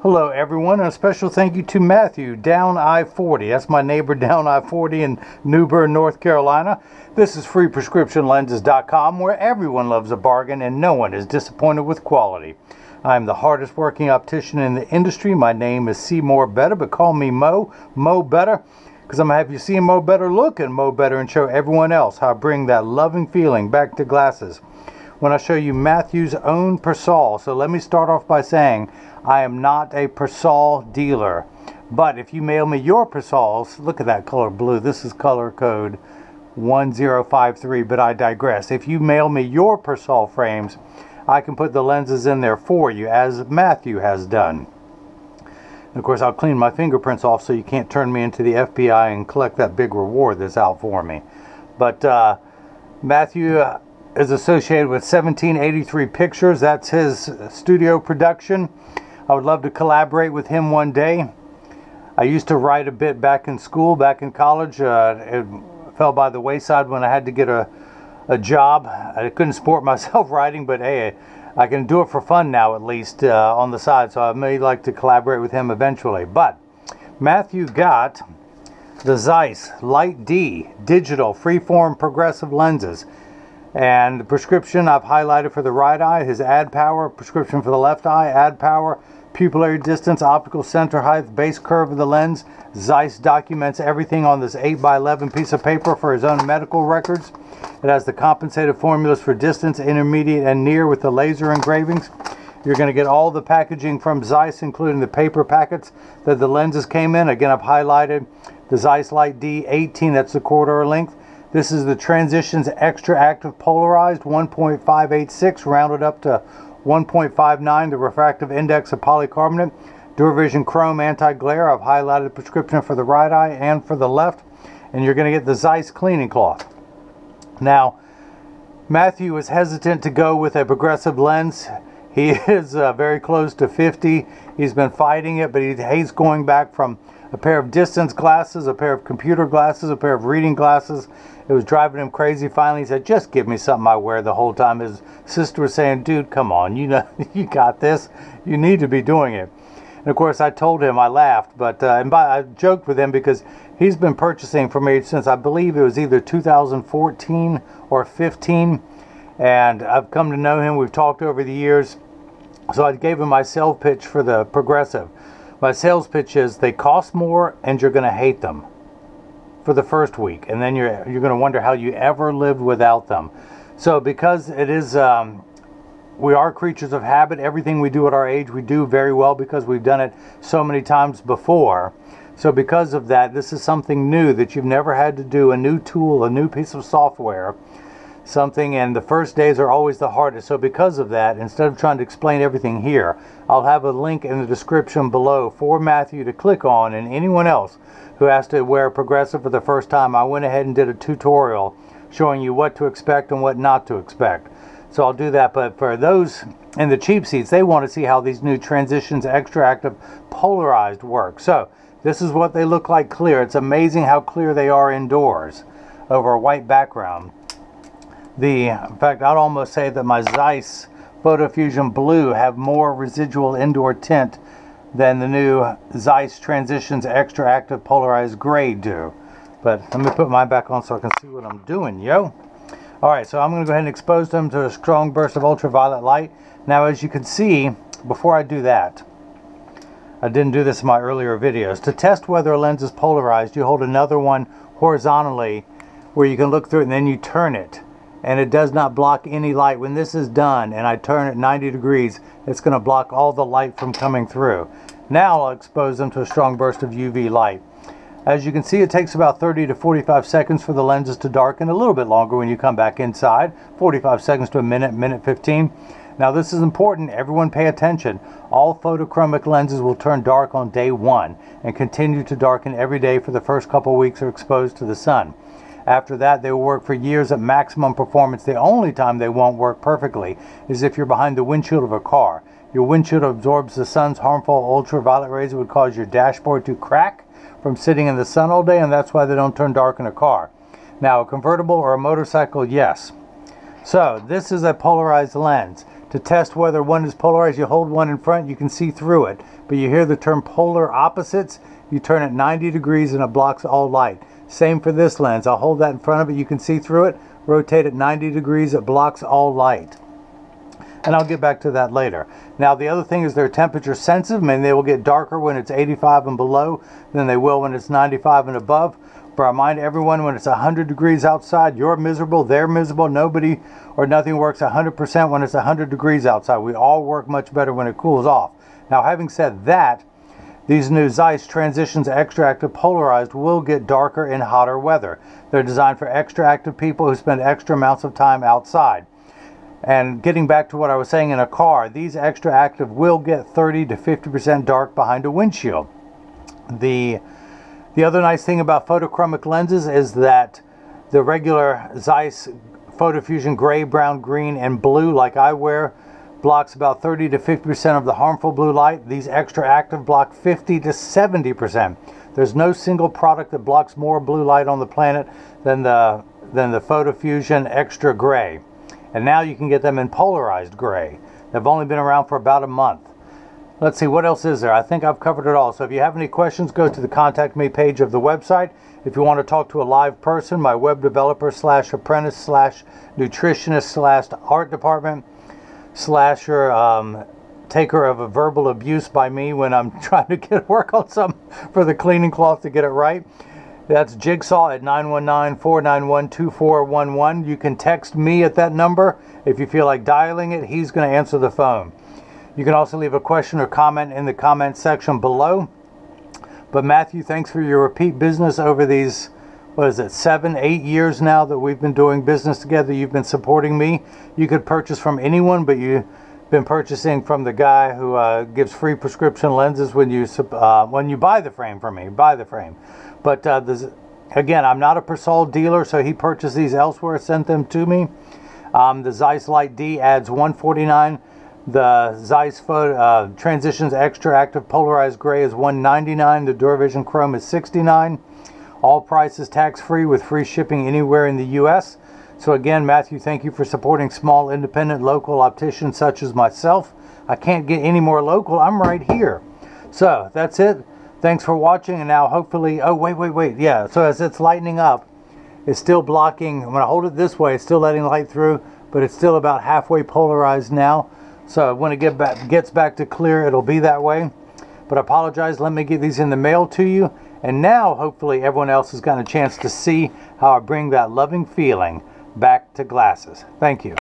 Hello everyone, and a special thank you to Matthew down I-40. That's my neighbor down I-40 in Bern North Carolina. This is freeprescriptionlenses.com, where everyone loves a bargain and no one is disappointed with quality. I'm the hardest working optician in the industry. My name is Seymour Better, but call me Mo Better, because I'm going to have you see Mo Better look and Mo Better and show everyone else how I bring that loving feeling back to glasses when I show you Matthew's own Persol. So let me start off by saying I am not a Persol dealer, but if you mail me your Persols, look at that color blue. This is color code 1053, but I digress. If you mail me your Persol frames, I can put the lenses in there for you, as Matthew has done. And of course, I'll clean my fingerprints off so you can't turn me into the FBI and collect that big reward that's out for me. But Matthew is associated with 1783 Pictures. That's his studio production. I would love to collaborate with him one day. I used to write a bit back in school, back in college. It fell by the wayside when I had to get a job. I couldn't support myself writing, but hey, I can do it for fun now, at least on the side. So I may like to collaborate with him eventually. But Matthew got the Zeiss Light D digital freeform progressive lenses. And the prescription I've highlighted for the right eye, his add power, prescription for the left eye, add power, pupillary distance, optical center height, base curve of the lens. Zeiss documents everything on this 8x11 piece of paper for his own medical records. It has the compensated formulas for distance, intermediate, and near with the laser engravings. You're going to get all the packaging from Zeiss, including the paper packets that the lenses came in. Again, I've highlighted the Zeiss Light D 18, that's the corridor length. This is the Transitions XTRActive Polarized 1.586, rounded up to 1.59, the refractive index of polycarbonate. Duravision Chrome anti-glare. I've highlighted the prescription for the right eye and for the left. And you're going to get the Zeiss cleaning cloth. Now, Matthew was hesitant to go with a progressive lens. He is very close to 50. He's been fighting it, but he hates going back from a pair of distance glasses, a pair of computer glasses, a pair of reading glasses. It was driving him crazy. Finally, he said, just give me something I wear the whole time. His sister was saying, dude, come on, you know, you got this. You need to be doing it. And of course, I told him, I laughed, but I joked with him because he's been purchasing from me since I believe it was either 2014 or 15. And I've come to know him. We've talked over the years. So I gave him my sales pitch for the progressive. My sales pitch is they cost more and you're going to hate them for the first week, and then you're going to wonder how you ever lived without them. So because it is we are creatures of habit, everything we do at our age we do very well because we've done it so many times before. So because of that, this is something new that you've never had to do, a new tool, a new piece of software, something, and the first days are always the hardest. So because of that, instead of trying to explain everything here, I'll have a link in the description below for Matthew to click on, and anyone else who has to wear a progressive for the first time. I went ahead and did a tutorial showing you what to expect and what not to expect. So I'll do that, but for those in the cheap seats, they want to see how these new Transitions XTRActive Polarized work. So this is what they look like clear. It's amazing how clear they are indoors over a white background. In fact, I'd almost say that my Zeiss Photo Fusion Blue have more residual indoor tint than the new Zeiss Transitions XTRActive Polarized Gray do. But let me put mine back on so I can see what I'm doing, yo. Alright, so I'm going to go ahead and expose them to a strong burst of ultraviolet light. Now, as you can see, before I do that, I didn't do this in my earlier videos. To test whether a lens is polarized, you hold another one horizontally where you can look through it, and then you turn it. And it does not block any light. When this is done and I turn it 90 degrees, it's going to block all the light from coming through. Now I'll expose them to a strong burst of UV light. As you can see, it takes about 30 to 45 seconds for the lenses to darken, a little bit longer when you come back inside, 45 seconds to a minute, minute 15. Now this is important, everyone pay attention. All photochromic lenses will turn dark on day 1 and continue to darken every day for the first couple weeks are exposed to the sun. After that, they will work for years at maximum performance. The only time they won't work perfectly is if you're behind the windshield of a car. Your windshield absorbs the sun's harmful ultraviolet rays that would cause your dashboard to crack from sitting in the sun all day, and that's why they don't turn dark in a car. Now, a convertible or a motorcycle, yes. So, this is a polarized lens. To test whether one is polarized, you hold one in front, you can see through it. But you hear the term polar opposites, you turn it 90 degrees and it blocks all light. Same for this lens. I'll hold that in front of it, you can see through it. Rotate it 90 degrees, it blocks all light. And I'll get back to that later. Now the other thing is they're temperature sensitive, and they will get darker when it's 85 and below than they will when it's 95 and above. But I remind everyone, when it's 100 degrees outside, you're miserable, they're miserable. Nobody or nothing works 100% when it's 100 degrees outside. We all work much better when it cools off. Now having said that, these new Zeiss Transitions XTRActive Polarized will get darker in hotter weather. They're designed for extra active people who spend extra amounts of time outside. And getting back to what I was saying in a car, these XTRActive will get 30 to 50% dark behind a windshield. The other nice thing about photochromic lenses is that the regular Zeiss Photofusion gray, brown, green, and blue, like I wear, blocks about 30 to 50% of the harmful blue light. These XTRActive block 50 to 70%. There's no single product that blocks more blue light on the planet than the Photofusion Extra Gray. And now you can get them in polarized gray. They've only been around for about a month. Let's see, what else is there? I think I've covered it all. So if you have any questions, go to the Contact Me page of the website. If you want to talk to a live person, my web developer / apprentice / nutritionist / art department / taker of a verbal abuse by me when I'm trying to work on something for the cleaning cloth to get it right. That's Jigsaw at 919-491-2411. You can text me at that number. If you feel like dialing it, he's going to answer the phone. You can also leave a question or comment in the comment section below. But Matthew, thanks for your repeat business over these, 7, 8 years now that we've been doing business together. You've been supporting me. You could purchase from anyone, but you've been purchasing from the guy who gives free prescription lenses when you buy the frame from me. Buy the frame. But again, I'm not a Persol dealer, so he purchased these elsewhere, sent them to me. The Zeiss Light D adds $149. The Zeiss Transitions XTRActive Polarized Gray is $199. The Duravision Chrome is $69. All prices tax-free with free shipping anywhere in the U.S. So again, Matthew, thank you for supporting small, independent, local opticians such as myself. I can't get any more local. I'm right here. So that's it. Thanks for watching, and now hopefully, oh, wait. Yeah, so as it's lightening up, it's still blocking. When I hold it this way, it's still letting light through, but it's still about halfway polarized now. So when it gets back to clear, it'll be that way. But I apologize. Let me get these in the mail to you. And now, hopefully, everyone else has gotten a chance to see how I bring that loving feeling back to glasses. Thank you.